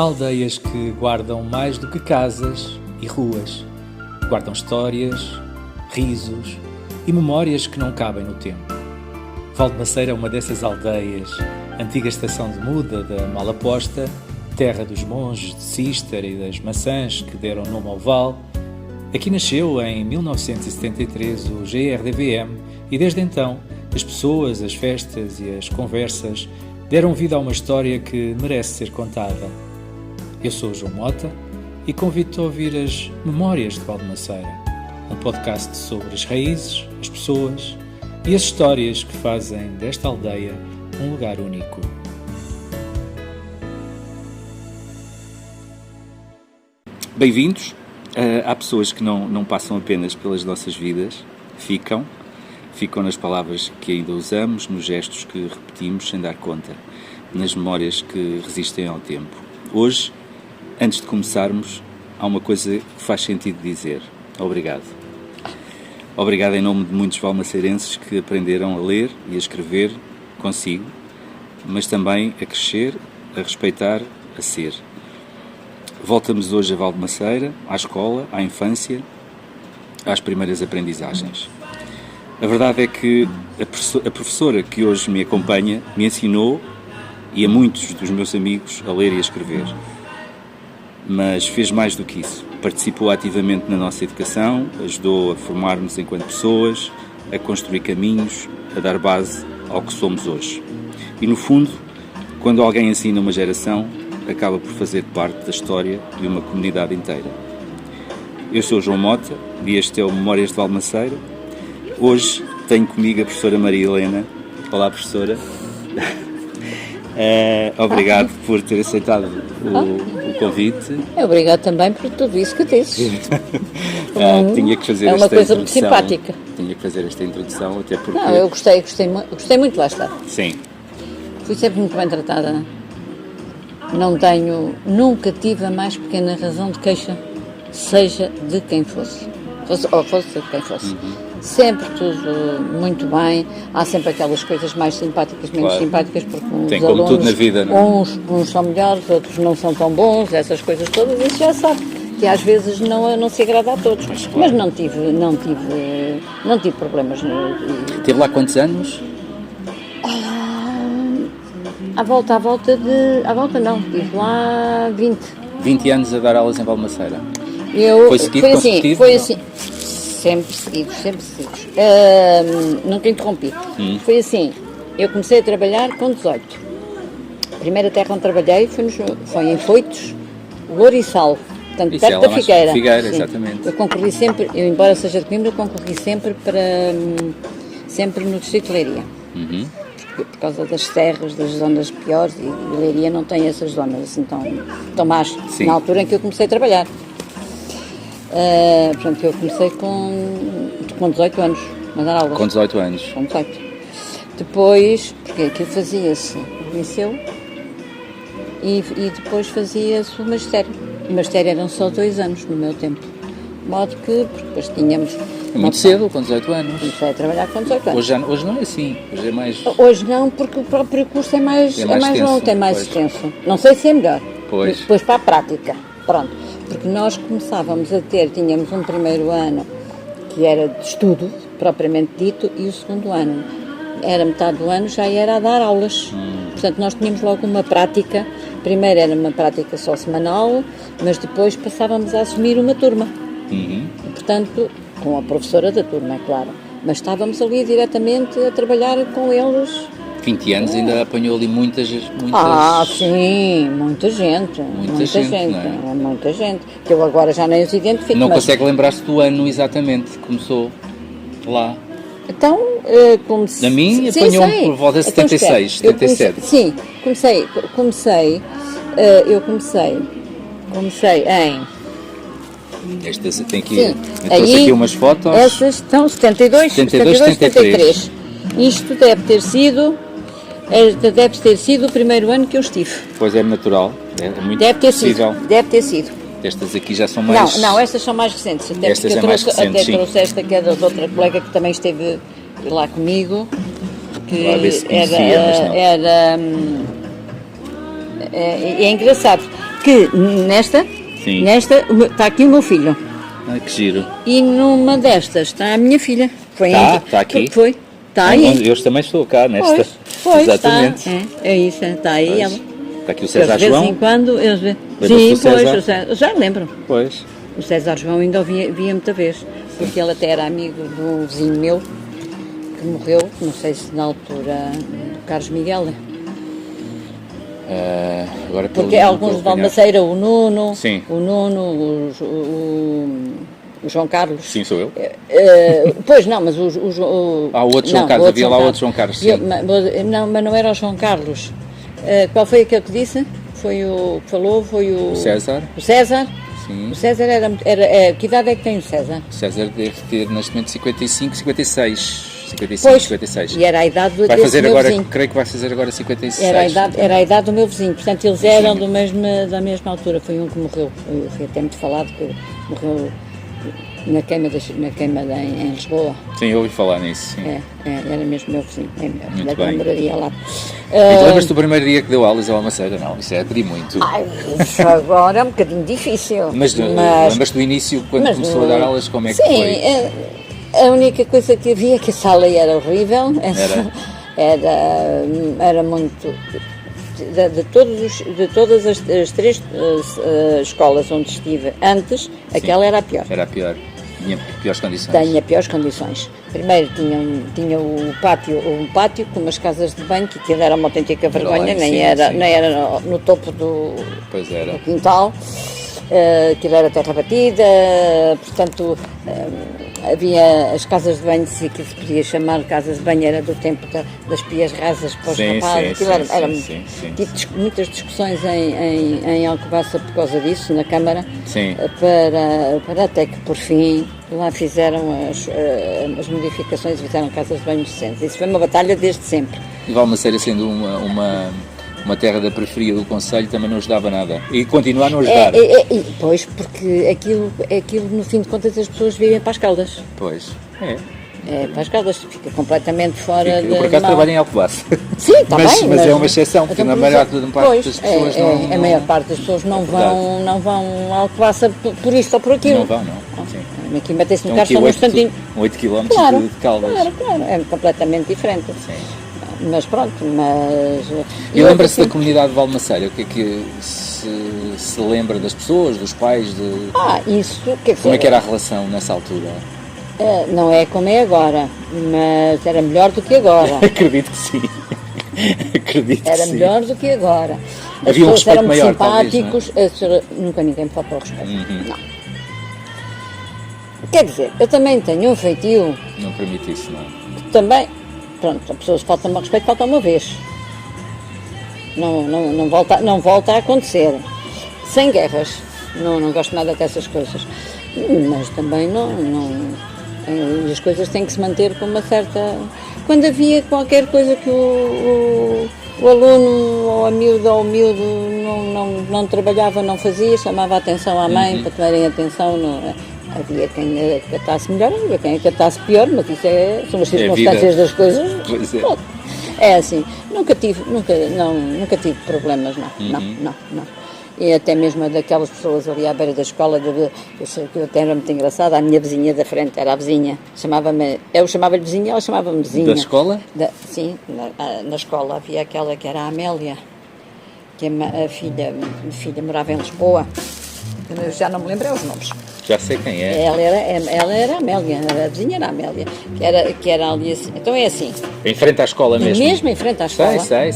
Há aldeias que guardam mais do que casas e ruas. Guardam histórias, risos e memórias que não cabem no tempo. Valdemaceira é uma dessas aldeias, antiga estação de muda da Malaposta, terra dos monges de Cister e das maçãs que deram nome ao vale. Aqui nasceu em 1973 o GRDVM e desde então as pessoas, as festas e as conversas deram vida a uma história que merece ser contada. Eu sou o João Mota e convido-te a ouvir as Memórias de Valdemaceira, um podcast sobre as raízes, as pessoas e as histórias que fazem desta aldeia um lugar único. Bem-vindos. Há pessoas que não passam apenas pelas nossas vidas, ficam nas palavras que ainda usamos, nos gestos que repetimos sem dar conta, nas memórias que resistem ao tempo. Hoje, antes de começarmos, há uma coisa que faz sentido dizer. Obrigado. Obrigado em nome de muitos valmaceirenses que aprenderam a ler e a escrever consigo, mas também a crescer, a respeitar, a ser. Voltamos hoje a Valdemaceira, à escola, à infância, às primeiras aprendizagens. A verdade é que a professora que hoje me acompanha me ensinou, e a muitos dos meus amigos, a ler e a escrever. Mas fez mais do que isso. Participou ativamente na nossa educação, ajudou a formar-nos enquanto pessoas, a construir caminhos, a dar base ao que somos hoje. E no fundo, quando alguém ensina uma geração, acaba por fazer parte da história de uma comunidade inteira. Eu sou o João Mota e este é o Memórias de Valdemaceira. Hoje tenho comigo a professora Maria Helena. Olá, professora. Obrigado por ter aceitado o convite. Obrigado também por tudo isso que disse. Tinha que fazer é uma esta coisa introdução. muito simpática. Tinha que fazer esta introdução, até porque... Não, eu gostei muito, lá está. Sim. Fui sempre muito bem tratada. Nunca tive a mais pequena razão de queixa, seja de quem fosse de quem fosse. Sempre tudo muito bem. Há sempre aquelas coisas mais simpáticas, menos simpáticas, porque tem como alunos, tudo na vida, não é? uns são melhores, outros não são tão bons, essas coisas todas, isso já sabe, que às vezes não se agrada a todos. Mas não tive problemas. Teve lá quantos anos? À volta não, tive lá 20. 20 anos a dar aulas em Valdemaceira. Foi assim, sempre seguidos. Nunca interrompi. Foi assim, eu comecei a trabalhar com 18. A primeira terra onde trabalhei foi em Foitos, Lourissal, portanto, perto da Figueira. Figueira, exatamente. Eu concorri sempre, embora seja de Coimbra, eu concorri sempre no Distrito de Leiria. Por causa das serras, das zonas piores, e Leiria não tem essas zonas assim tão más, na altura em que eu comecei a trabalhar. Portanto, eu comecei com 18 anos a dar aulas. Com 18 anos? Com 18. Depois, porque aquilo fazia-se o liceu e depois fazia-se o magistério. O magistério eram só 2 anos no meu tempo. De modo que, porque depois tínhamos... É muito cedo, com 18 anos. Comecei a trabalhar com 18 anos. Hoje não é assim, hoje é mais... Hoje não, porque o próprio curso é mais longo, é mais extenso. Não sei se é melhor. Pois. Depois para a prática. Pronto. Porque nós começávamos tínhamos um primeiro ano que era de estudo, propriamente dito, e o segundo ano, era metade do ano, já era a dar aulas. Portanto, nós tínhamos logo uma prática. Primeiro era uma prática só semanal, mas depois passávamos a assumir uma turma. E, portanto, com a professora da turma, é claro. Mas estávamos ali diretamente a trabalhar com eles. 20 anos ainda apanhou ali muitas... Sim, muita gente. Muita gente, não é? Muita gente. Que eu agora já nem os identifico. Não consegue lembrar-se do ano exatamente que começou lá? Então, comecei... Na minha apanhou-me por volta de 76, 77. Comecei em... Estas tem aqui, trouxe aqui umas fotos. Essas estão 72, 73. Isto deve ter sido o primeiro ano que eu estive. Pois é natural, é muito possível. Deve ter sido. Estas aqui já são mais... Não, estas são mais recentes. Até estas é mais recentes, sim. Trouxe esta que é da outra colega que também esteve lá comigo. Que lá ver se conhecia, mas não. é engraçado, que nesta está aqui o meu filho. Ai, que giro. E numa destas está a minha filha. Está aqui? Foi. Está aí. Eu também estou cá nesta. Pois, exatamente. Está, é isso, está aí ela. Está aqui o César João. De vez em quando eles vê. Sim, pois, eu já lembro. Pois. O César João ainda o via muita vez, porque ele até era amigo de um vizinho meu que morreu, não sei se na altura, do Carlos Miguel. Agora porque alguns de Valmaceira, o Nuno, sim. O Nuno, o João Carlos. Sim, sou eu. Pois não, mas o outro João Carlos, havia lá outro João Carlos. Sim. Mas não era o João Carlos. Qual foi aquele que disse? Foi o que falou? Foi o César. O César? Sim. O César era que idade é que tem o César? O César deve ter neste momento 55, 56. 55, pois, 56. E era a idade do vai fazer meu agora, vizinho. creio que vai fazer agora 56. Era a idade do meu vizinho, portanto eles eram da mesma altura. Foi um que morreu, foi até muito falado, que morreu na queima em Lisboa. Sim, eu ouvi falar nisso. Sim. Era mesmo meu vizinho, muito bem. Moraria lá. E tu lembras-te do primeiro dia que deu aulas ao Almaceira? Não, isso é pedir muito. Isso agora é um bocadinho difícil. Mas lembras-te do início, quando começou a dar aulas, como é que foi? Sim, a única coisa que havia é que a sala era horrível, era muito... De todas as três escolas onde estive antes, sim, aquela era a pior. Era a pior. Tinha piores condições. Tinha piores condições. Primeiro tinha um pátio com umas casas de banho, que aquilo era uma autêntica vergonha, nem era no topo do quintal. Aquilo era terra batida, portanto havia as casas de banho, se aquilo se podia chamar casas de banho, era do tempo das pias rasas para os rapazes. Tive muitas discussões em Alcobaça por causa disso, na Câmara, para até que por fim lá fizeram as modificações e fizeram casas de banho decentes. Isso foi uma batalha desde sempre. E Valmaceira sendo uma terra da periferia do concelho também não ajudava nada. E continua a não ajudar. Pois, porque aquilo, no fim de contas, as pessoas vivem para as Caldas. Pois, para as Caldas, fica completamente fora eu por acaso trabalho em Alcobaça. Sim, está bem. Mas é uma exceção, porque na maior parte das pessoas não... A maior parte das pessoas não vão a Alcobaça por isto ou por aquilo. Não vão, não. Sim. Aqui metem-se no carro só num instantinho. 8 km de Caldas. Claro, é completamente diferente. Sim. Mas pronto, E lembra-se da comunidade de Valmaceira? O que é que se lembra das pessoas, dos pais? Isso, quer dizer... Como é que era a relação nessa altura? Não é como é agora, mas era melhor do que agora. Acredito que sim. Era melhor do que agora. As Havia pessoas eram muito maior, simpáticos, talvez, nunca ninguém me faltou ao respeito. Não. Quer dizer, eu também tenho um feitio... Não permite isso, não é? Também... Pronto, a pessoa se falta-me ao respeito, falta uma vez. Não volta a acontecer. Sem guerras. Não gosto nada dessas coisas. Mas também as coisas têm que se manter com uma certa... Quando havia qualquer coisa que o aluno ou a miúda ou o miúdo não trabalhava, não fazia, chamava a atenção à mãe para tomarem atenção. Havia quem acatasse melhor, havia quem acatasse pior, mas isso são as circunstâncias das coisas. Pois é. É assim, nunca tive problemas, não. E até mesmo daquelas pessoas ali à beira da escola, eu sei que até era muito engraçada, a minha vizinha da frente era a vizinha, eu chamava-lhe vizinha, ela chamava-me vizinha. Da escola? Sim, na escola havia aquela que era a Amélia, que a filha morava em Lisboa, eu já não me lembro os nomes. Já sei quem é. Ela era a Amélia, a vizinha era a Amélia, que era ali assim. Então é assim. Em frente à escola mesmo? Mesmo em frente à escola. Sei.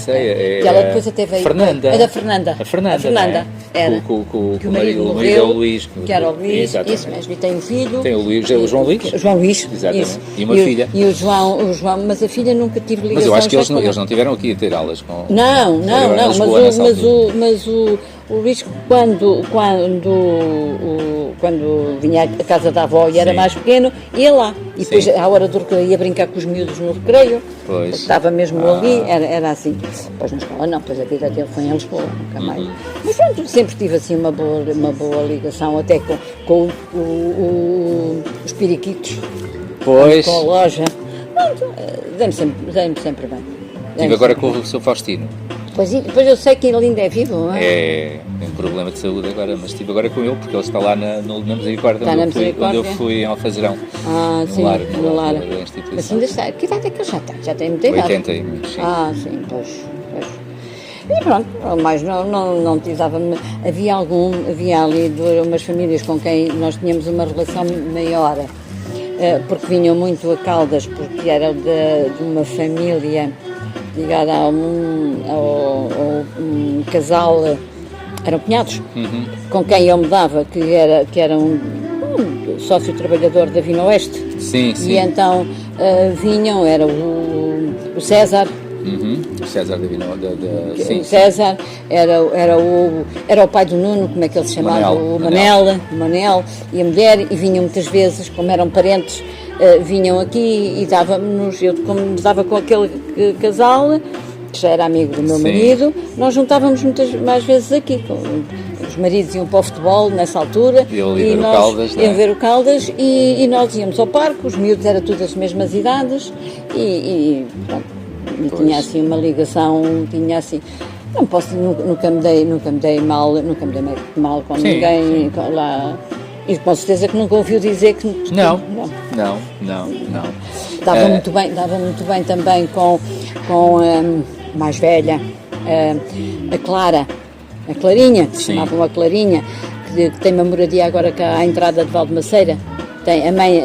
Que ela depois até veio... Fernanda. É da Fernanda. A Fernanda. Era. Com o marido morreu, o Luís. Que era o Luís, exatamente. Isso mesmo. E tem um filho. Tem o João Luís? O João Luís. Exatamente. Isso. E uma filha. E o João, mas a filha nunca tive ligação. Mas eu acho que eles não tiveram aqui a ter aulas com... Não. Mas o Luís, quando vinha à casa da avó e era mais pequeno, ia lá. E depois, à hora do recreio, ia brincar com os miúdos no recreio. Pois. Estava mesmo ali, era assim. Depois na escola não, depois a vida dele foi em Lisboa, nunca mais. Mas pronto, sempre tive assim uma boa ligação, até com os periquitos. Pois. Com a loja. Pronto, dei-me sempre bem. Estive agora com o Sr. Faustino. Pois, depois eu sei que ele ainda é vivo, não é? Tem um problema de saúde agora, mas estive agora com ele porque ele está lá na Misericórdia, Está na onde eu fui em Alfazerão, no lar da instituição. Mas ainda está. Que idade é que ele já tem? Já tem muita idade. 80 e muitos, sim. Sim, pois. E pronto, mas não precisava-me. Havia ali umas famílias com quem nós tínhamos uma relação maior, porque vinham muito a Caldas, porque era de uma família ligada a um casal, eram cunhados, com quem eu me dava, que era um sócio trabalhador da Vina Oeste. Sim. E então vinham, era o César. O César da Vina O César era o pai do Nuno, como é que ele se chamava? O Manel e a mulher, e vinham muitas vezes, como eram parentes, vinham aqui e dávamos-nos, eu como me dava com aquele casal, que já era amigo do meu marido, nós juntávamos muitas mais vezes aqui. Os maridos iam para o futebol nessa altura e nós iam ver o Caldas e nós íamos ao parque, os miúdos eram todas as mesmas idades e pronto. E tinha assim uma ligação, tinha assim, nunca me dei mal com ninguém lá, e com certeza que nunca ouviu dizer que não. Dava muito bem também com a mais velha, a Clarinha, que se chamavam a Clarinha, que tem uma moradia agora cá à entrada de Valdemaceira. Tem a mãe,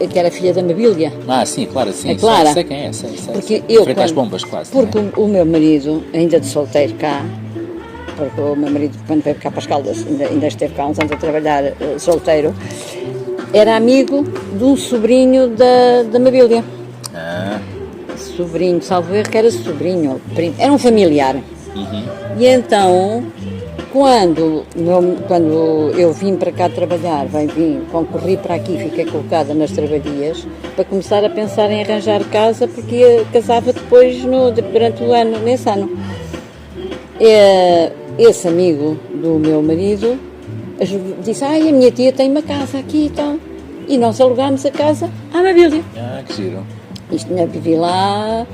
que era filha da Mabília. Sim, Clara, sim. A Clara. Sei quem é, sei. Porque eu, frente às bombas, quase. Porque o meu marido, ainda de solteiro cá, porque o meu marido, quando veio cá para as Caldas, ainda esteve cá uns anos a trabalhar solteiro, era amigo de um sobrinho da Mabília. Sobrinho, salvo erro, que era sobrinho, primo, era um familiar. E então, quando eu vim para cá trabalhar, concorri para aqui, fiquei colocada nas trabalhias, para começar a pensar em arranjar casa, porque casava depois, durante o ano, nesse ano. Esse amigo do meu marido disse, a minha tia tem uma casa aqui e tal. E nós alugámos a casa à Mabília. Que giro. Isto vivi lá,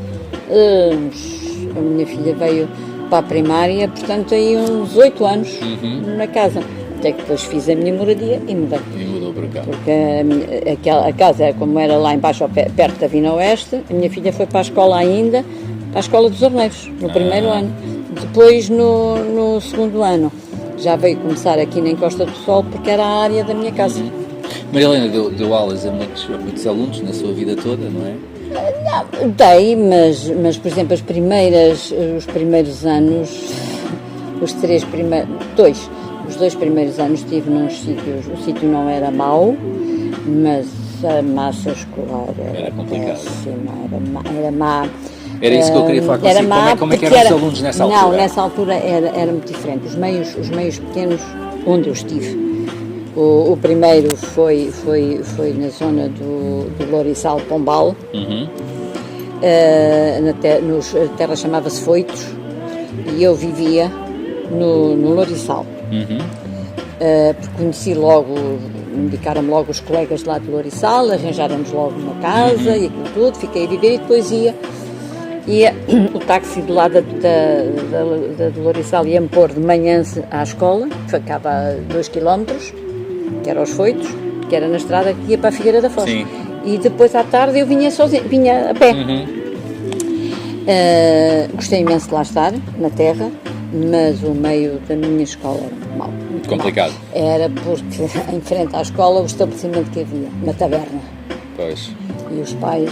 a minha filha veio para a primária, portanto aí uns 8 anos na casa, até que depois fiz a minha moradia e mudei. E mudou para cá. Porque a casa, como era lá embaixo, perto da Vina Oeste, a minha filha foi para a escola ainda, para a escola dos Arneiros, no primeiro ano. Depois, no segundo ano, já veio começar aqui na Encosta do Sol, porque era a área da minha casa. Maria Helena deu aulas a muitos alunos na sua vida toda, não é? Não, dei, mas por exemplo, os primeiros anos, os 2 primeiros anos estive nos sítios, o sítio não era mau, mas a massa escolar era complicada. Era má. Era isso que eu queria falar consigo. Como é que eram os alunos nessa altura? Não, nessa altura era muito diferente. Os meios pequenos onde eu estive. O primeiro foi na zona do Louriçal, Pombal. A terra chamava-se Foitos e eu vivia no Louriçal. Porque conheci logo, indicaram-me logo os colegas de lá do Louriçal, arranjaram-nos logo uma casa e aquilo tudo, fiquei a viver e depois ia o táxi do lado do Louriçal ia-me pôr de manhã à escola, que ficava a 2 km, que era aos Foitos, que era na estrada que ia para a Figueira da Foz. Sim. E depois à tarde eu vinha sozinha, vinha a pé. Gostei imenso de lá estar, na terra, mas o meio da minha escola era mau. Complicado. Mal. Era porque em frente à escola o estabelecimento que havia, uma taberna. Pois. E os pais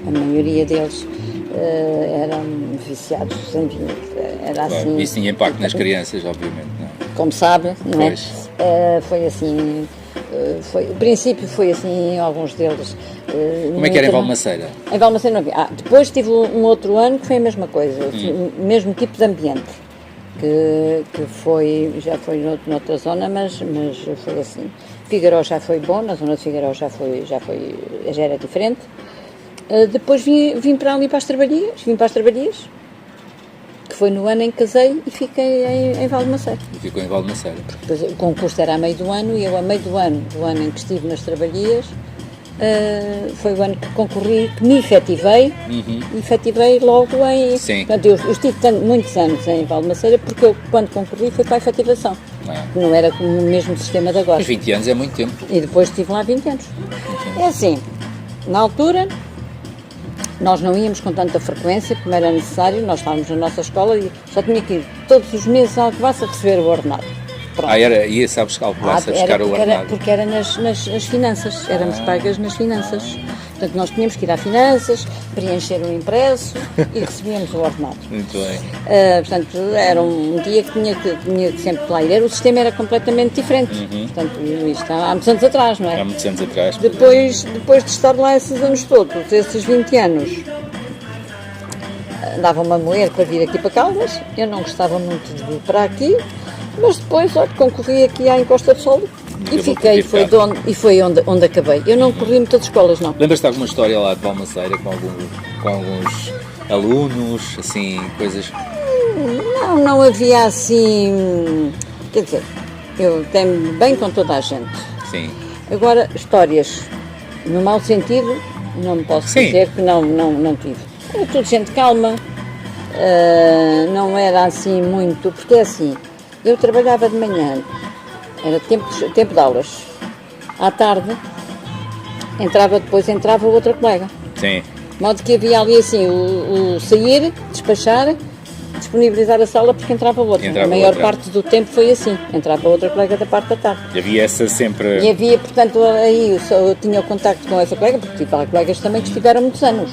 a maioria deles eram viciados, era assim. Isso tinha impacto nas crianças, obviamente, não é? Como sabe, não é? Foi assim, o princípio foi assim, alguns deles. Como é que era em Valmaceira? Em Valmaceira não havia. Depois tive um outro ano que foi a mesma coisa, o mesmo tipo de ambiente, que já foi noutra zona, mas foi assim. Figueiró já foi bom, na zona de Figueiró já era diferente. Depois vim para ali para as Trabalhias, que foi no ano em que casei e fiquei em Valdemaceira. E ficou em Valdemaceira. Depois, o concurso era a meio do ano e eu a meio do ano em que estive nas Trabalhias, foi o ano que concorri, que me efetivei, e efetivei logo em... Sim. Portanto, eu estive muitos anos em Valmaceira, porque eu, quando concorri, foi para a efetivação. Não era como o mesmo sistema de agora. Mas 20 anos é muito tempo. E depois estive lá 20 anos. É assim, na altura, nós não íamos com tanta frequência como era necessário, nós estávamos na nossa escola e só tinha que ir todos os meses à Alcobaça a receber o ordenado. Pronto. Ia, sabes, que Alcobaça a buscar o ordenado. Porque era nas finanças, éramos pagas nas finanças. Portanto, nós tínhamos que ir a finanças, preencher um impresso e recebíamos o ordenado. Muito bem. Portanto, era um dia que tinha que sempre lá ir. O sistema era completamente diferente. Portanto, isto há muitos anos atrás, não é? Há muitos anos atrás. Depois de estar lá esses anos todos, esses 20 anos, andava-me a moer para vir aqui para Caldas. Eu não gostava muito de vir para aqui, mas depois, olha, concorri aqui à Encosta do Sol e fiquei, e foi onde acabei. Eu não corri muitas escolas, não. Lembras-te de alguma história lá de Valmaceira com alguns alunos, assim, coisas? Não havia assim, quer dizer, eu tenho bem com toda a gente. Sim. Agora, histórias, no mau sentido, não me posso dizer que não tive. Era tudo gente calma, não era assim muito, porque é assim, eu trabalhava de manhã, era tempo de aulas. À tarde, entrava outra colega. Sim. De modo que havia ali assim, o sair, despachar, disponibilizar a sala porque entrava outra. A maior parte do tempo foi assim, entrava outra colega da parte da tarde. E havia essa sempre... E havia, portanto, aí eu tinha o contacto com essa colega, porque tive lá colegas também que estiveram muitos anos.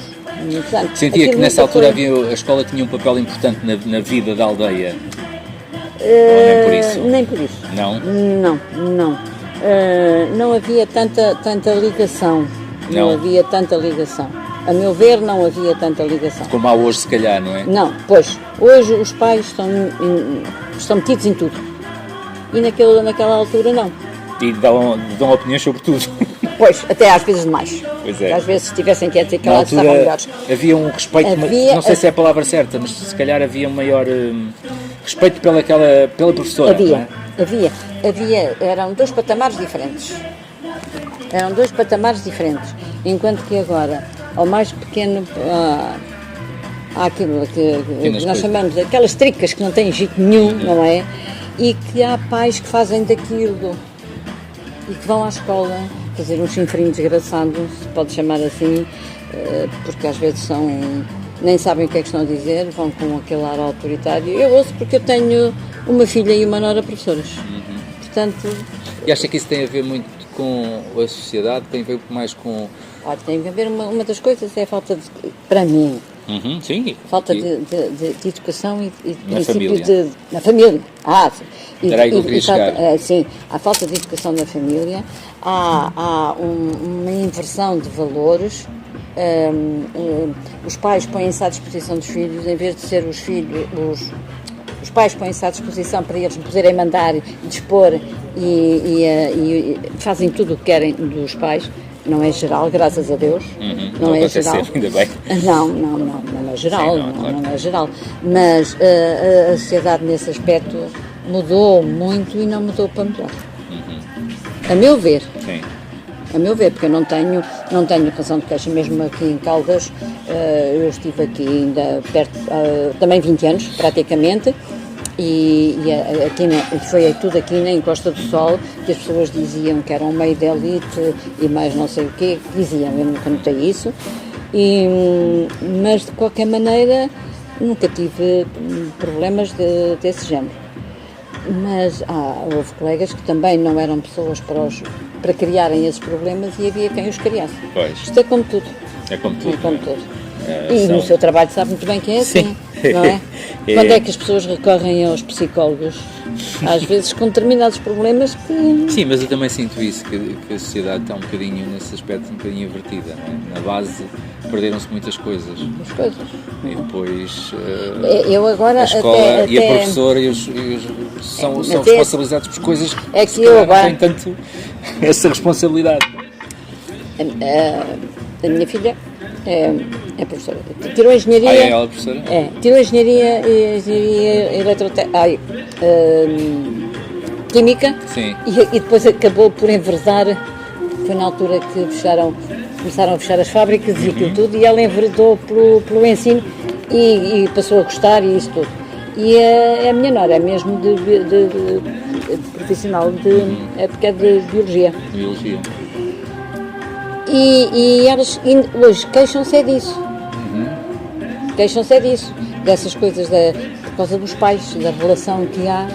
Sentia que nessa altura a escola tinha um papel importante na vida da aldeia? Ou nem por isso? Nem por isso. Não? Não. Não havia tanta ligação. Não havia tanta ligação. A meu ver, não havia tanta ligação. Como há hoje, se calhar, não é? Não, pois, hoje os pais estão metidos em tudo. E naquela altura, não. E dão opiniões sobre tudo. Pois, até às vezes demais. Pois é. Às vezes, se tivessem que dizer que elas estavam melhores. Havia um respeito, não sei se é a palavra certa, mas se calhar havia um maior respeito pela professora. Havia, eram dois patamares diferentes. Enquanto que agora, ao mais pequeno, há aquilo que nós chamamos aquelas tricas que não têm jeito nenhum, não é? E que há pais que fazem daquilo e que vão à escola fazer um chinfrinho desgraçado, se pode chamar assim, porque às vezes nem sabem o que é que estão a dizer, vão com aquele ar autoritário. Eu ouço porque eu tenho uma filha e uma nora professoras. Portanto... E acha que isso tem a ver muito com a sociedade, tem a ver mais com... Olha, tem a ver, uma das coisas é a falta de, para mim, sim, falta de educação e na família. Na família. Sim. Era aí que eu queria chegar. Sim, há falta de educação na família, há uma inversão de valores, os pais põem-se à disposição dos filhos, em vez de ser os filhos... Os pais põem-se à disposição para eles poderem mandar, dispor e fazem tudo o que querem dos pais. Não é geral, graças a Deus. Não é geral. Ainda bem. Não é geral. Sim, claro. Não é geral. Mas a sociedade nesse aspecto mudou muito e não mudou para melhor. A meu ver. Sim. A meu ver, porque eu não tenho razão de queixa, mesmo aqui em Caldas. Eu estive aqui ainda perto, também 20 anos, praticamente, e foi tudo aqui na Encosta do Sol, que as pessoas diziam que era um meio de elite e mais não sei o quê, diziam, eu nunca notei isso, mas de qualquer maneira nunca tive problemas desse género. Mas houve colegas que também não eram pessoas para criarem esses problemas e havia quem os criasse. Pois. Isto é como tudo. É como tudo. E no seu trabalho sabe muito bem que é assim, não é? Quando é que as pessoas recorrem aos psicólogos? Às vezes com determinados problemas que... Sim, mas eu também sinto isso, que a sociedade está um bocadinho, nesse aspecto, um bocadinho invertida, não é? Na base perderam-se muitas coisas. E depois eu agora a escola e a até professora são responsabilizados por coisas que eu agora não têm tanto essa responsabilidade. A minha filha é professora. Tirou engenharia. É ela professora? Tirou engenharia química. Sim. E depois acabou por enverdar. Foi na altura que fecharam começaram a fechar as fábricas e aquilo tudo, e ela enveredou pelo ensino e passou a gostar e isso tudo. E a minha nora é mesmo de profissional, porque é de biologia. Biologia. E elas hoje queixam-se disso. Queixam-se disso, dessas coisas, por causa dos pais, da relação que há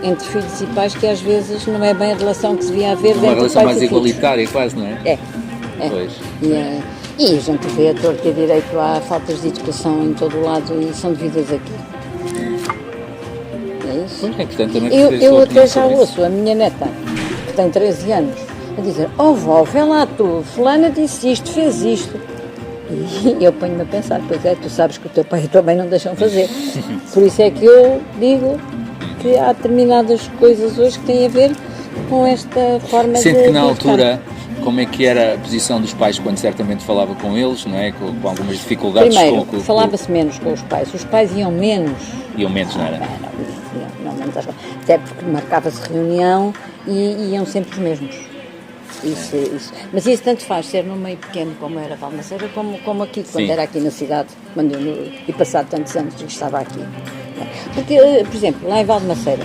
entre filhos e pais, que às vezes não é bem a relação que se devia haver Uma entre relação pais mais e filhos. igualitária, quase, não é? É. Pois. E a gente vê a torto e a direito, há faltas de educação em todo o lado e são devidas aqui. É isso. Pois é, portanto, também Eu até já ouço a minha neta, que tem 13 anos, a dizer: "Oh vó, vê lá tu, fulana disse isto, fez isto." E eu ponho-me a pensar: pois é, tu sabes que o teu pai e a tua mãe não deixam fazer. Por isso é que eu digo que há determinadas coisas hoje que têm a ver com esta forma Sendo de que na educar. altura, como é que era a posição dos pais quando certamente falava com eles, não é? Com algumas dificuldades. Primeiro, falava-se menos com os pais iam menos. Iam menos, não era? Não menos, até porque marcava-se reunião e iam sempre os mesmos. Isso. Mas isso tanto faz ser num meio pequeno como era Valmaceira, como aqui, quando Sim. era aqui na cidade, e passado tantos anos que estava aqui. Porque, por exemplo, lá em Valmaceira,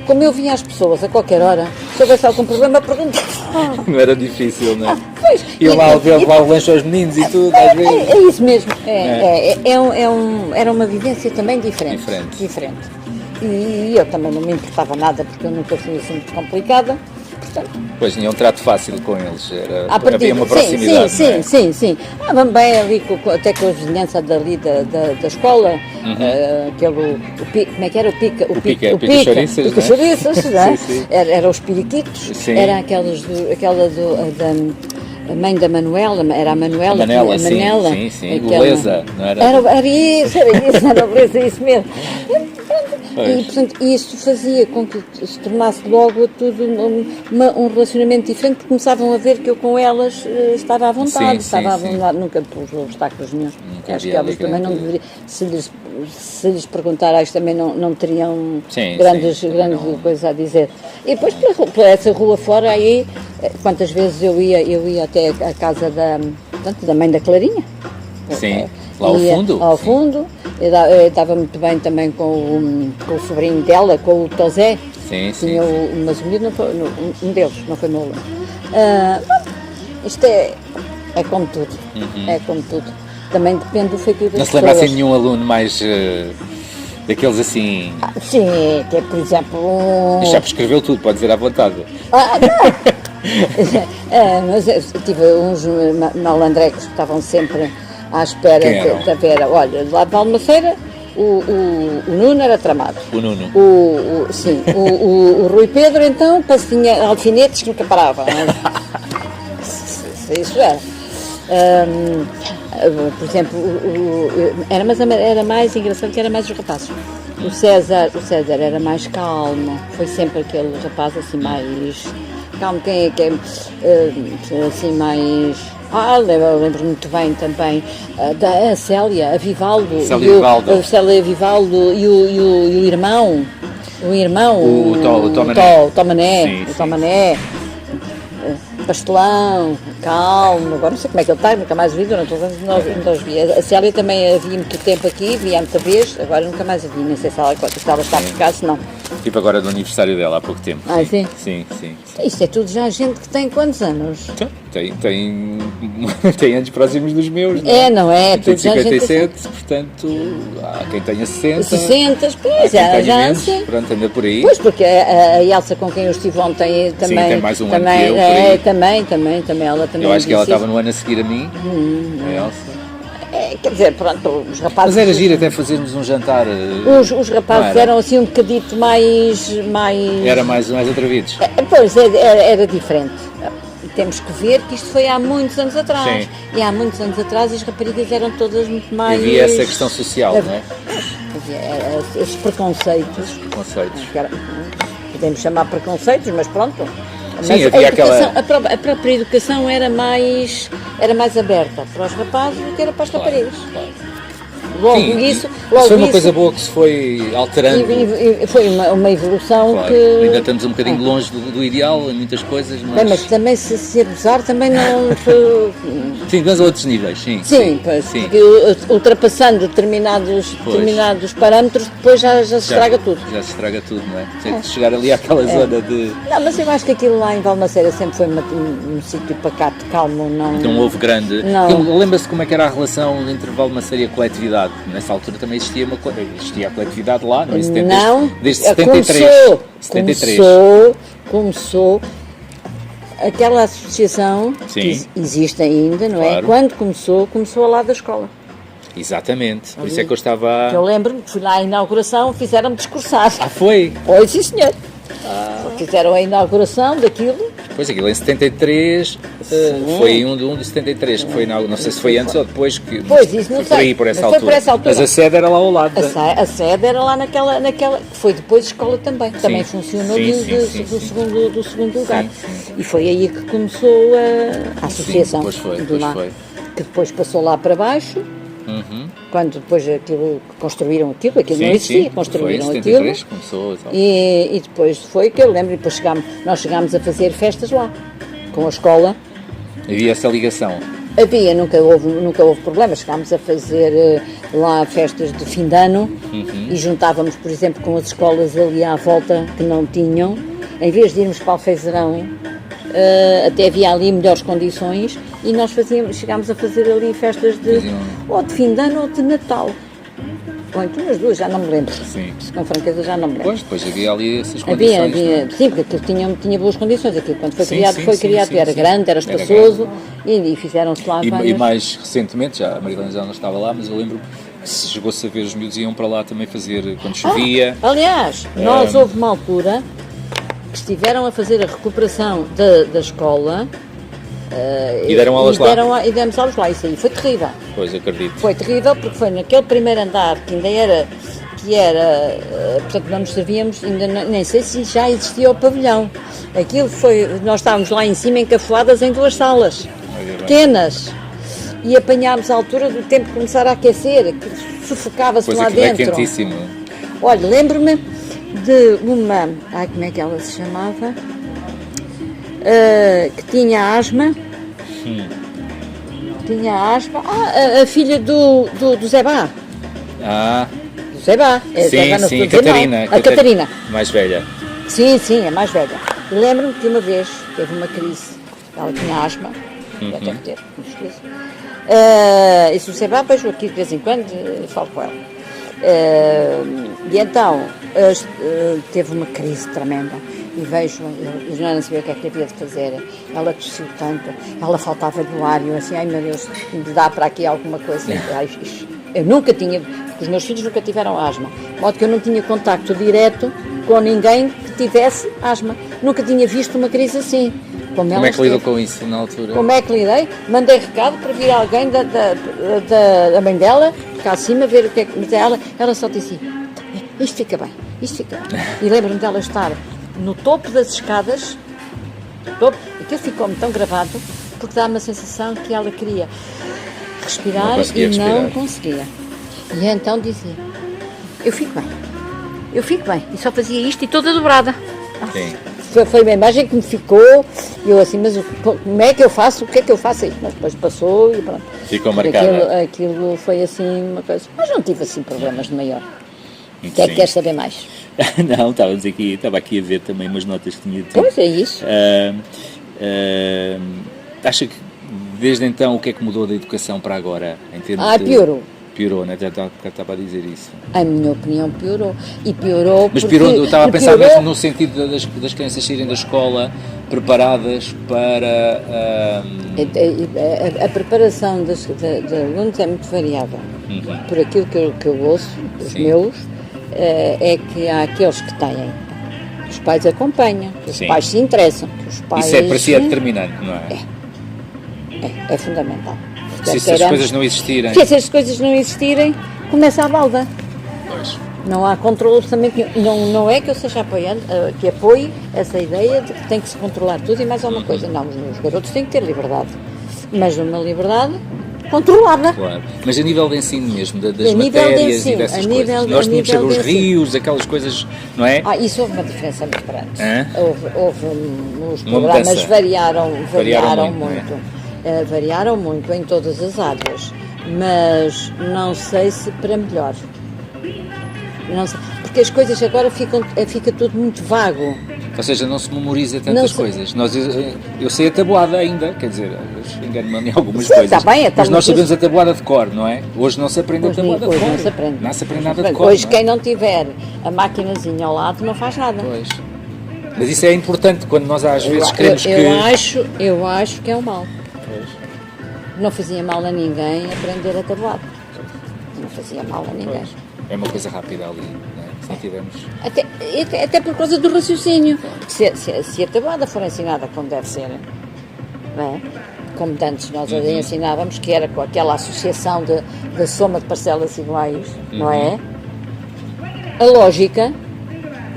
como eu via as pessoas a qualquer hora, se houvesse algum problema, perguntava. Não era difícil, não é? Pois, Iam lá levar o lanche aos meninos e tudo, às vezes. É isso mesmo. Era uma vivência também diferente. E eu também não me importava nada, porque eu nunca fui assim muito complicada. Portanto, Pois tinha um trato fácil com eles, partir, havia uma proximidade. Sim. Vamos bem ali, até com a vizinhança dali da escola, como é que era? O pica chouriças, não é? Era os periquitos, Sim. era aquela a mãe da Manuela, era a Manuela. Sim. Beleza, não era? Era beleza, isso mesmo. E, portanto, isso fazia com que se tornasse logo tudo um relacionamento diferente, porque começavam a ver que eu com elas estava à vontade, nunca pus obstáculos nenhum. Acho que elas também não deveriam, se lhes perguntar, acho que também não teriam grandes coisas a dizer. E depois, por essa rua fora, aí, quantas vezes eu ia até a casa da mãe da Clarinha. Sim, lá ao fundo. Ao fundo. Eu estava muito bem também com o sobrinho dela, com o Tosé. Sim. Mas o miúdo não foi, um deles, não foi meu aluno. Isto é como tudo. É como tudo. Também depende do feitio das pessoas. Não se lembra assim nenhum aluno mais daqueles assim... Sim, que é, por exemplo... Já prescreveu tudo, pode dizer à vontade. Mas eu tive uns malandrecos que estavam sempre à espera de ver. Olha, lá de Valmaceira, o Nuno era tramado. O Nuno. O Rui Pedro, então, tinha alfinetes que nunca paravam. Isso era. Por exemplo, era mais engraçado, que era mais os rapazes. O César era mais calmo, foi sempre aquele rapaz assim mais calmo, quem é assim mais... lembro muito bem também da Célia, a Vivaldo, a Célia Vivaldo e o irmão, o Tomané, pastelão, calmo, agora não sei como é que ele está, nunca mais vi durante os anos nós vi. A Célia também havia muito tempo aqui, via muita vez, agora nunca mais a vi, nem sei se ela está por cá, se não. Tipo agora do aniversário dela, há pouco tempo. Sim? Sim. Isto é tudo já gente que tem quantos anos? Tem anos próximos dos meus, não é? Não é? Tem Tudo já 57, portanto, há quem tenha 60. 60, pois, já sei. Pronto, anda por aí. Pois, porque a Elsa com quem eu estive ontem também... Sim, tem mais um ano que eu. Também, ela também. Eu acho que ela estava no ano a seguir a mim, a Elsa. Quer dizer, pronto, os rapazes... Mas era giro até fazermos um jantar... Os rapazes eram assim um bocadito mais... Era mais atrevidos. Pois, era diferente. Temos que ver que isto foi há muitos anos atrás. Sim. E há muitos anos atrás as raparigas eram todas muito mais... Havia essa questão social, não é? Havia esses preconceitos. Podemos chamar preconceitos, mas pronto... Sim, mas havia a própria educação era mais aberta para os rapazes do que era para as raparigas. Claro. logo Sim, isso... Logo foi uma coisa boa que se foi alterando. E foi uma evolução claro, que... ainda estamos um bocadinho longe do ideal em muitas coisas, mas... Bem, mas também se abusar também não... sim, mas a outros níveis, sim. Sim, pois, sim. porque ultrapassando determinados parâmetros, depois já se estraga tudo. Já se estraga tudo, não é? Tem que chegar ali àquela zona de... Não, mas eu acho que aquilo lá em Valmaceira sempre foi um sítio pacato, calmo, não... Não houve grande... Não. Lembra-se como é que era a relação entre Valmaceira e a coletividade? Nessa altura também existia a coletividade lá, não é? Não, desde 73. Começou aquela associação, sim, que existe ainda, não claro. é? Quando começou ao lado da escola. Exatamente, por isso é que eu estava... Eu lembro-me que fui lá à inauguração, fizeram-me discursar. Ah, foi? Foi, sim senhor. Fizeram a inauguração daquilo. Pois aquilo em 73, foi um de 73, que foi, não sei se foi antes ou depois, que pois, isso não sei, por essa altura. Mas a sede era lá ao lado. A sede era lá naquela, que foi depois escola também, também funcionou do segundo lugar. Sim. E foi aí que começou a associação, pois foi. Que depois passou lá para baixo. Uhum. Quando depois construíram aquilo não existia, construíram foi, aquilo começou, e depois foi que eu lembro, e depois nós chegámos a fazer festas lá, com a escola. Havia essa ligação? Havia, nunca houve problemas, chegámos a fazer lá festas de fim de ano e juntávamos, por exemplo, com as escolas ali à volta que não tinham, em vez de irmos para Alfeizerão, até havia ali melhores condições e nós chegámos a fazer ali festas ou de fim de ano ou de Natal. Bom, então as duas já não me lembro. Sim. Com franqueza já não me lembro. Pois, depois havia ali essas condições. Sim, porque aquilo tinha boas condições. Aquilo quando foi criado, era grande, era espaçoso e fizeram-se lá várias... E mais recentemente, a Marilena já não estava lá, mas eu lembro que se chegou-se a ver os miúdos iam para lá também fazer quando chovia. Aliás, nós houve uma altura que estiveram a fazer a recuperação da escola e deram aulas lá. E demos aulas lá, isso aí foi terrível. Pois, acredito. Foi terrível porque foi naquele primeiro andar que ainda era, portanto não nos servíamos, ainda nem sei se já existia o pavilhão. Aquilo foi, nós estávamos lá em cima encafuadas em duas salas, pequenas, e apanhámos a altura do tempo de começar a aquecer, que sufocava-se lá dentro. É quentíssimo. Olha, lembro-me de uma, como é que ela se chamava? Que tinha asma. A filha do Zé Bá. Do Zé Bá. Sim, Catarina. A Catarina. Mais velha. Sim, a mais velha. E lembro-me que uma vez teve uma crise. Ela tinha asma. Deve ter, com certeza. E se o Zé Bá, vejo aqui de vez em quando, falo com ela. E então teve uma crise tremenda e vejo, eu já não sabia o que é que havia de fazer, ela tossiu tanto, ela faltava do ar e eu assim, ai meu Deus, me dá para aqui alguma coisa. Eu nunca tinha, porque os meus filhos nunca tiveram asma, de modo que eu não tinha contacto direto com ninguém que tivesse asma, nunca tinha visto uma crise assim. Como é que lidou com isso na altura? Como é que lidei? Mandei recado para vir alguém da mãe dela, cá acima, ver o que é que... Mas ela só disse, isto fica bem. E lembro-me dela estar no topo das escadas, e aquilo ficou-me tão gravado, porque dá uma sensação que ela queria respirar não conseguia. E então dizia, eu fico bem. E só fazia isto e toda dobrada. Sim. Foi uma imagem que me ficou, e eu assim, mas como é que eu faço? O que é que eu faço aí? Mas depois passou e pronto. Ficou marcada. Aquilo foi assim uma coisa. Mas não tive assim problemas de maior. O que é que queres saber mais? Não, estava aqui a ver também umas notas que tinha tido. Pois é isso. Acha que desde então o que é que mudou da educação para agora? Em termos piorou. Piorou, né? Já estava a dizer isso. A minha opinião piorou. E piorou mas porque... Mas eu estava a pensar mesmo no sentido das crianças saírem da escola preparadas para... A preparação dos alunos é muito variável. Por aquilo que eu ouço, os meus, é que há aqueles que têm. Os pais acompanham, os pais se interessam. Os pais, isso para si é determinante, não é? É fundamental. Se essas coisas não existirem... Se essas coisas não existirem, começa a balda. Pois. Não há controle absolutamente nenhum. Não é que eu seja apoiando, que apoie essa ideia de que tem que se controlar tudo e mais alguma coisa. Não, os garotos têm que ter liberdade. Mas uma liberdade controlada. Claro. Mas a nível de ensino mesmo, das A nível de matérias ensino, e dessas a coisas. nível- Nós a tínhamos nível saber os de ensino. rios, aquelas coisas, não é? Isso houve uma diferença muito grande. Hã? Os Uma programas mudança. variaram Variaram muito, muito. Variaram muito em todas as áreas, mas não sei se para melhor. Não sei, porque as coisas agora fica tudo muito vago. Ou seja, não se memoriza Não tantas se- coisas. Eu sei a tabuada ainda, quer dizer, engano-me em algumas Sim, coisas. está bem, então, mas nós mas sabemos a tabuada de cor, não é? Hoje não se aprende a Hoje tabuada de hoje cor. não se aprende. Não se aprende nada de cor. Hoje não é? quem não tiver a maquinazinha ao lado não faz nada. Pois. Mas isso é importante quando nós às vezes queremos que... Eu acho que é um mal. Pois. Não fazia mal a ninguém aprender a tabuada. Não fazia mal a ninguém. Pois. É uma coisa rápida ali, não é? Se não tivermos... Até por causa do raciocínio. Se a tabuada for ensinada como deve ser, não é? Como antes nós a ensinávamos, que era com aquela associação da soma de parcelas iguais, não é? A lógica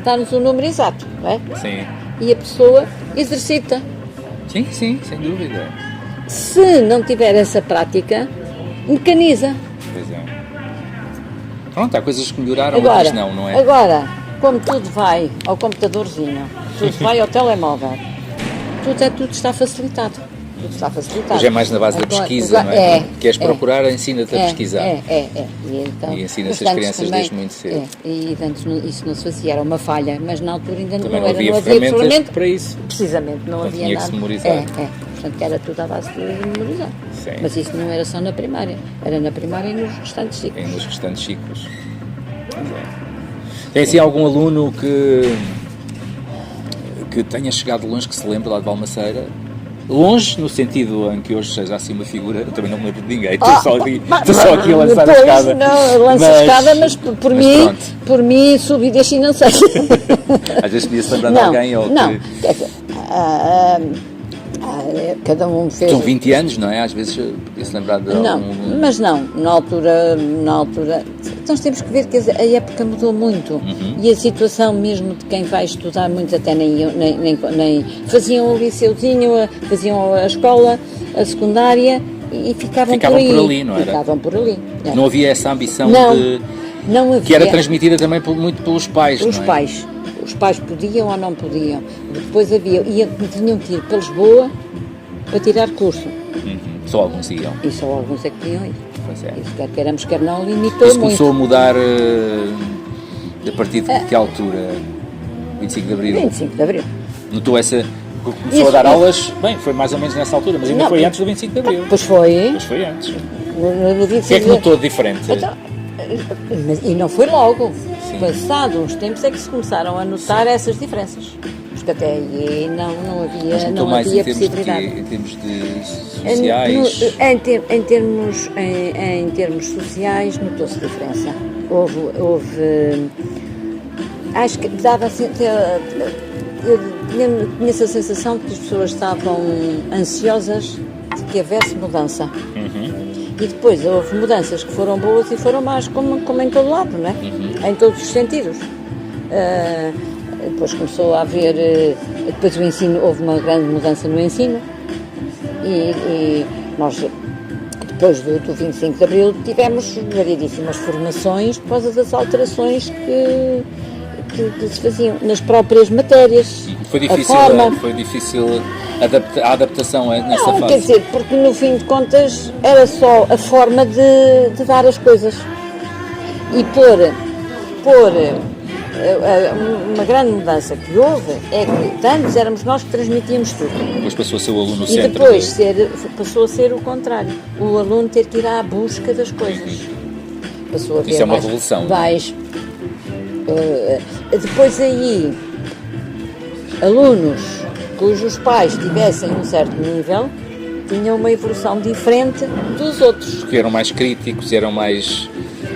dá-nos o número exato, não é? Sim. E a pessoa exercita. Sim, sim, sem dúvida. Se não tiver essa prática, mecaniza. Pois é. Pronto, há coisas que melhoraram, outras não é? Agora, como tudo vai ao computadorzinho, tudo vai ao telemóvel, tudo está facilitado. Tudo está facilitado. Hoje é mais na base da pesquisa, não é? Queres procurar, ensina-te a pesquisar. E ensina-se as crianças desde muito cedo. E antes isso não se fazia, era uma falha, mas na altura ainda Também não havia ferramenta ferramentas para isso. Precisamente, não Então havia tinha que nada. se memorizar. Portanto, era tudo à base de memorizar. Sim. Mas isso não era só na primária, era na primária e nos restantes ciclos. Nos restantes ciclos. Pois é. Tem assim algum aluno que tenha chegado longe, que se lembre lá de Balmaceira? Longe, no sentido em que hoje seja assim uma figura, eu também não me lembro de ninguém, estou só aqui a lançar a escada. Não, lança a escada, mas por mim subi e desci não sei. Às vezes podia-se lembrar de alguém ou não, que... quer dizer, cada um fez... São 20 anos, não é? Às vezes podia-se lembrar de Não, algum... mas não, na altura, nós temos que ver que a época mudou muito e a situação mesmo de quem vai estudar, muitos até nem faziam o liceuzinho, faziam a escola, a secundária e ficavam por ali, não era? Ficavam por ali. É. Não havia essa ambição Não havia. que era transmitida também muito pelos pais, Os não é? pais. Os pais podiam ou não podiam. Depois tinham que ir para Lisboa para tirar curso. Só alguns iam. E só alguns é que podiam ir. Pois é. Isso, quer queiramos, quer não, limitou Isso muito. começou a mudar a partir de que altura? 25 de Abril? 25 de Abril. Notou essa... Começou a dar aulas... Bem, foi mais ou menos nessa altura, mas ainda Não, foi antes do 25 de Abril. Pois foi. Mas foi antes. No 25 O que é que notou de diferente? Então, e não foi logo. Sim. Passado uns tempos é que se começaram a notar essas diferenças. Porque até aí não havia, Notou mais havia em termos de possibilidade. quê? Em termos de sociais? Em termos sociais, notou-se diferença. Houve acho que dava assim, eu tinha essa sensação de que as pessoas estavam ansiosas de que houvesse mudança. E depois houve mudanças que foram boas e foram más, como em todo lado, não é? Em todos os sentidos. Depois começou a haver, depois o ensino, houve uma grande mudança no ensino e nós, depois do 25 de Abril, tivemos variedíssimas formações por causa das alterações que se faziam nas próprias matérias. Foi difícil a adaptação nessa Não, fase? quer dizer, porque no fim de contas era só a forma de dar as coisas e pôr uma grande mudança que houve é que antes éramos nós que transmitíamos tudo. Depois passou a ser o aluno no E centro. depois passou a ser o contrário. O aluno ter que ir à busca das coisas. Passou a ver Isso é uma revolução. Depois aí, alunos cujos pais tivessem um certo nível tinham uma evolução diferente dos outros. Porque eram mais críticos, eram mais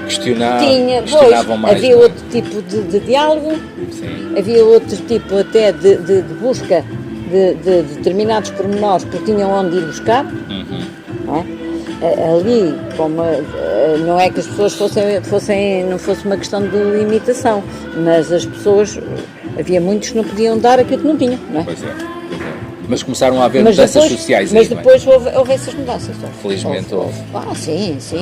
Pois, questionavam mais. havia outro tipo de diálogo, Sim. havia outro tipo até de busca de determinados pormenores, porque tinham onde ir buscar. Não é? Ali, não é que as pessoas não fosse uma questão de limitação, mas as pessoas, havia muitos que não podiam dar aquilo que não tinham, não é? Pois é. Mas começaram a haver Mas mudanças depois, sociais mas aí, não é? depois houve essas mudanças. Felizmente houve. Sim, isso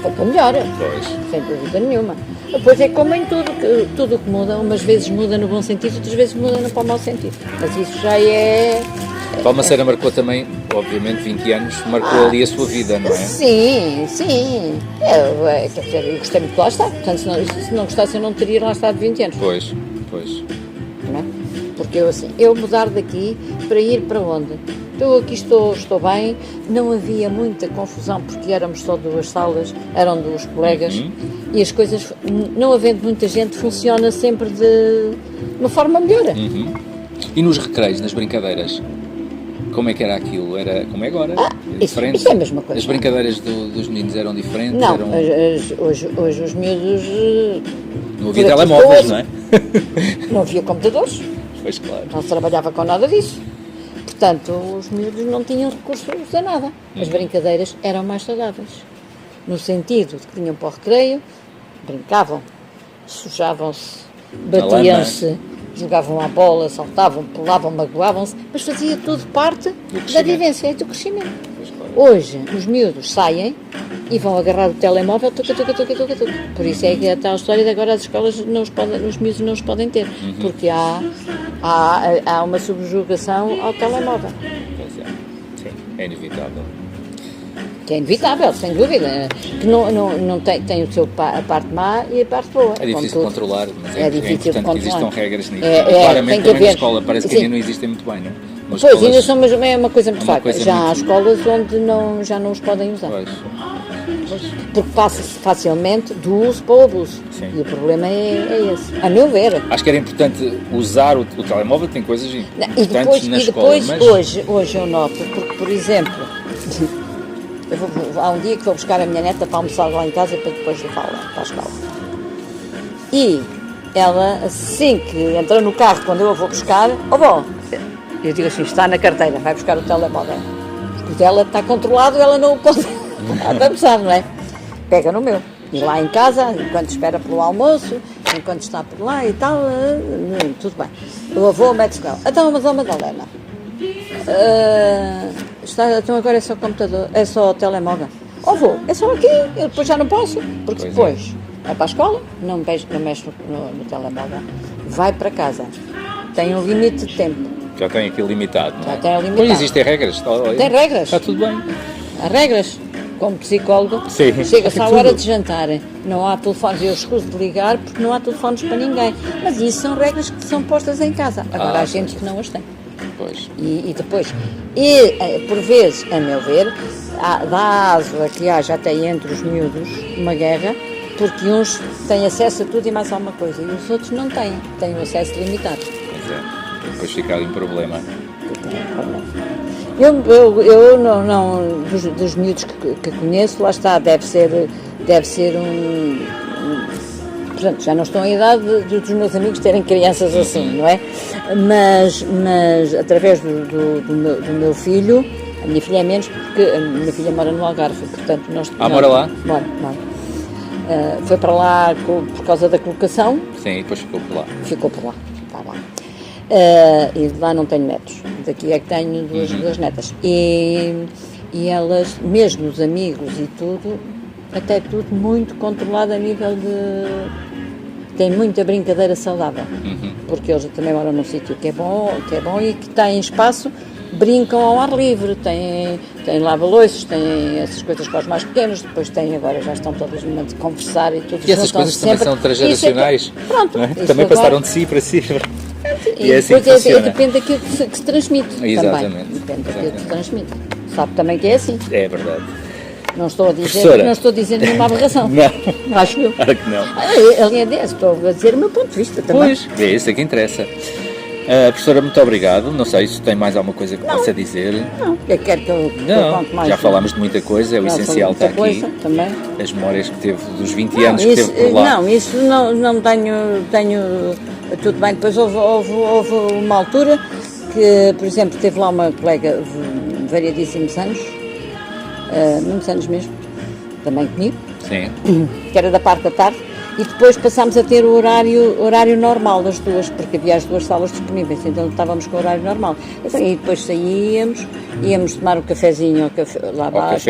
foi para melhor. Pois. Sem dúvida nenhuma. Depois é como em tudo, que tudo que muda, umas vezes muda no bom sentido, outras vezes muda no mau sentido. Mas isso já é... Balmaceda marcou também, obviamente, 20 anos, marcou ali a sua vida, não é? Sim. Quer dizer, eu gostei muito de lá estar. Portanto, se não gostasse, eu não teria lá estado 20 anos. Pois. Não é? Porque eu mudar daqui para ir para onde? Eu aqui estou bem, não havia muita confusão porque éramos só 2 salas, eram 2 colegas e as coisas, não havendo muita gente, funciona sempre de uma forma melhor. E nos recreios, nas brincadeiras? Como é que era aquilo? Era como é agora? Isso é a mesma coisa. As brincadeiras dos meninos eram diferentes? Não, hoje os miúdos... Não havia telemóveis, não é? Não havia computadores. Pois, claro. Não se trabalhava com nada disso. Portanto, os miúdos não tinham recursos a nada. As brincadeiras eram mais saudáveis. No sentido de que tinham para o recreio, brincavam, sujavam-se, batiam-se, jogavam a bola, saltavam, pulavam, magoavam-se, mas fazia tudo parte da vivência e do crescimento. Hoje, os miúdos saem e vão agarrar o telemóvel, tuca. Por isso é que a tal história de agora as escolas os miúdos não os podem ter, porque há uma subjugação ao telemóvel. Pois é. Sim, é inevitável. Que é inevitável, sem dúvida. Que não tem o seu a parte má e a parte boa. É difícil de controlar, mas é difícil de importante que existam controlar. regras nisso. tem Claramente que também na haver. escola parece que Sim. ainda não existem muito bem, não é? Mas Pois, escolas- ainda são, mas é uma coisa muito uma fraca. coisa Já há muito- escolas onde já não os podem usar. Pois. Porque passa-se facilmente do uso para o abuso. Sim. E o problema é esse. A meu ver. Acho que era importante usar o telemóvel, tem coisas E importantes na escola, mas... hoje eu noto, porque, por exemplo, há um dia que vou buscar a minha neta para almoçar lá em casa para depois levá-la para a escola. E ela, assim que entra no carro, quando eu a vou buscar, eu digo assim, está na carteira, vai buscar o telemóvel. Porque o dela está controlado, ela não o pode sabe, não é? Pega no meu. E lá em casa, enquanto espera pelo almoço, enquanto está por lá e tal, tudo bem. O avô mete-se com ela. Então, mas a Madalena, então agora é só computador, é só telemóvel. Avô, é só aqui, eu depois já não posso, porque depois vai para a escola, não mexe no telemóvel, vai para casa, tem um limite de tempo. Já tem aquilo limitado, não é? Já tem limitado. Pois existem regras. Tem regras. Está tudo bem. Há regras. Como psicólogo, Sim. chega-se à Tudo. hora de jantar, não há telefones, eu escuso de ligar porque não há telefones para ninguém. Mas isso são regras que são postas em casa. Agora há gente que não as tem. Pois. E depois, por vezes, a meu ver, dá aso a que há já tem entre os miúdos uma guerra, porque uns têm acesso a tudo e mais alguma coisa, e os outros não têm um acesso limitado. Pois é. Depois fica ali um problema. Eu não dos miúdos que conheço, lá está, deve ser portanto, já não estão à idade dos meus amigos terem crianças assim, não é? Mas através do meu filho, a minha filha é menos, porque a minha filha mora no Algarve, portanto nós... Mora lá? Mora. Foi para lá por causa da colocação. Sim, e depois ficou por lá. Ficou por lá, está lá. E de lá não tenho netos, daqui é que tenho duas netas. E elas, mesmo os amigos e tudo, até tudo muito controlado a nível de... Tem muita brincadeira saudável, porque eles também moram num sítio que é bom e que tem espaço, brincam ao ar livre, tem lava-loiços, tem essas coisas para os mais pequenos, depois agora já estão todas no momento de conversar e tudo. E essas coisas também são transgeracionais, pronto, não é? Também passaram de si para si. E é assim que depois funciona. depende daquilo que se transmite. Exatamente. Também. Depende daquilo que se transmite. Sabe também que é assim. É verdade. Não estou a dizer, Professora. não estou a dizer nenhuma aberração. Não. Acho eu. Claro que não. Aliás, estou a dizer o meu ponto de vista também. Pois, é isso que interessa. Professora, muito obrigado. Não sei se tem mais alguma coisa que possa dizer. Não, eu quero que eu Não, conte mais. já falámos de muita coisa, é o Já essencial falei está de aqui. muita coisa também. As memórias que teve dos 20 anos que teve por lá. Não, isso não tenho tudo bem. Depois houve uma altura que, por exemplo, teve lá uma colega de variadíssimos anos, muitos anos mesmo, também comigo, Sim. que era da parte da tarde, E depois passámos a ter o horário normal das duas, porque havia as duas salas disponíveis, então estávamos com o horário normal. Então, e depois íamos tomar um cafezinho lá abaixo.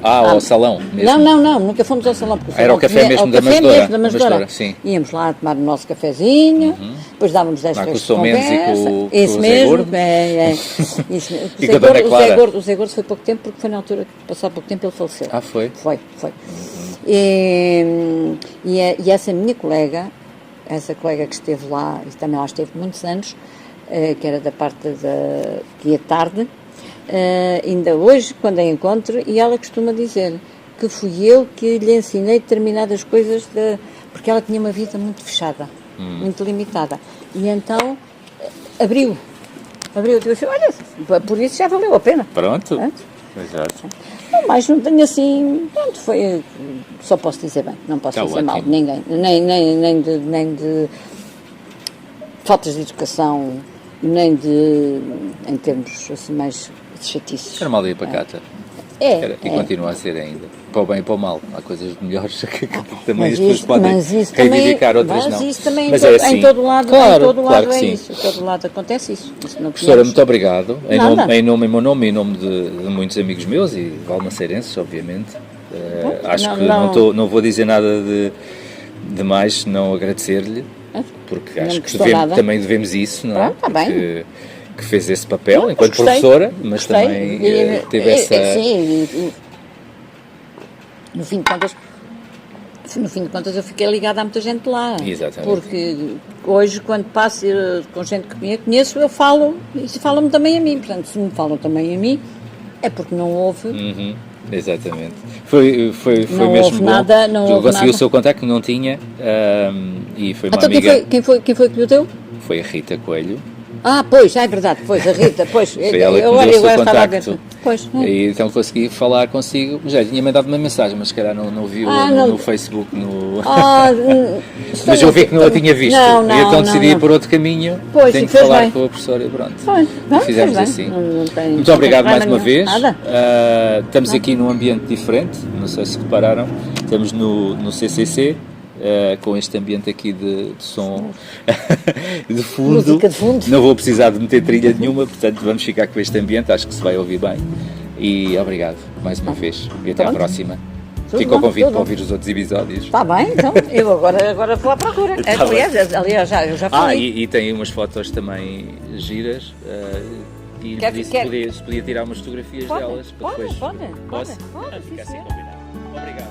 Ao salão mesmo? Não, nunca fomos ao salão. Porque Era o café mesmo da Manjedoura? Sim. Íamos lá tomar o nosso cafezinho, depois dávamos 10 com o de São Mendes e com isso o mesmo, Zé Gordo. Isso mesmo. E com a Dona Clara? O Zé Gordo foi pouco tempo, porque foi na altura que passou pouco tempo ele faleceu. Ah, foi? Foi. E essa minha colega, essa colega que esteve lá, e também lá esteve muitos anos, que era da parte que ia tarde, ainda hoje, quando a encontro, e ela costuma dizer que fui eu que lhe ensinei determinadas coisas, porque ela tinha uma vida muito fechada, muito limitada. E então abriu. Eu disse, olha, por isso já valeu a pena. Pronto. Exato. Não, mas não tenho assim. Pronto, foi. Só posso dizer bem, não posso dizer mal de ninguém. Nem de faltas de educação, nem de. Em termos assim mais de chatices. Era uma aldeia pacata. E continua a ser ainda. Para o bem e para o mal. Há coisas melhores que também as pessoas podem reivindicar, outras não. Mas isso também mas é assim. em todo lado, claro que é sim. isso. Em todo lado acontece isso. Professora, muito obrigado. Em meu nome e em nome de muitos amigos meus e valmaceirenses, obviamente. Acho que não vou dizer nada de mais, não agradecer-lhe, porque acho que também devemos isso, não é? Está bem. Que fez esse papel enquanto professora, mas também teve essa... Sim, no fim de contas eu fiquei ligada a muita gente lá. Exatamente. Porque hoje, quando passo com gente que conheço, eu falo, e falam-me também a mim. Portanto, se me falam também a mim, é porque não houve... Exatamente. Foi não mesmo houve bom. Nada, não houve consegui nada. O seu contacto, não tinha, e foi uma então, amiga... Quem foi que lhe deu? Foi a Rita Coelho. Pois, é verdade, pois, a Rita, pois. Foi ela que me deu o seu contacto. Pois, E então consegui falar consigo. Já tinha mandado uma mensagem, mas se calhar não viu no Facebook. Mas eu vi que não a tinha visto. E então decidi ir por outro caminho. Pois, tenho que falar com a professora e pronto. Fizemos assim. Muito obrigado mais uma vez. Estamos aqui num ambiente diferente, não sei se repararam. Estamos no CCC. Com este ambiente aqui de som de fundo. Música de fundo. Não vou precisar de meter trilha nenhuma, portanto vamos ficar com este ambiente, acho que se vai ouvir bem. E obrigado mais uma vez e até à próxima. Fica o convite para ouvir os outros episódios. Está bem, então eu agora vou à procura. Aliás, eu já falei. E tem umas fotos também giras. E se podia tirar umas fotografias delas para depois. Pode. Fica assim combinado. Obrigado.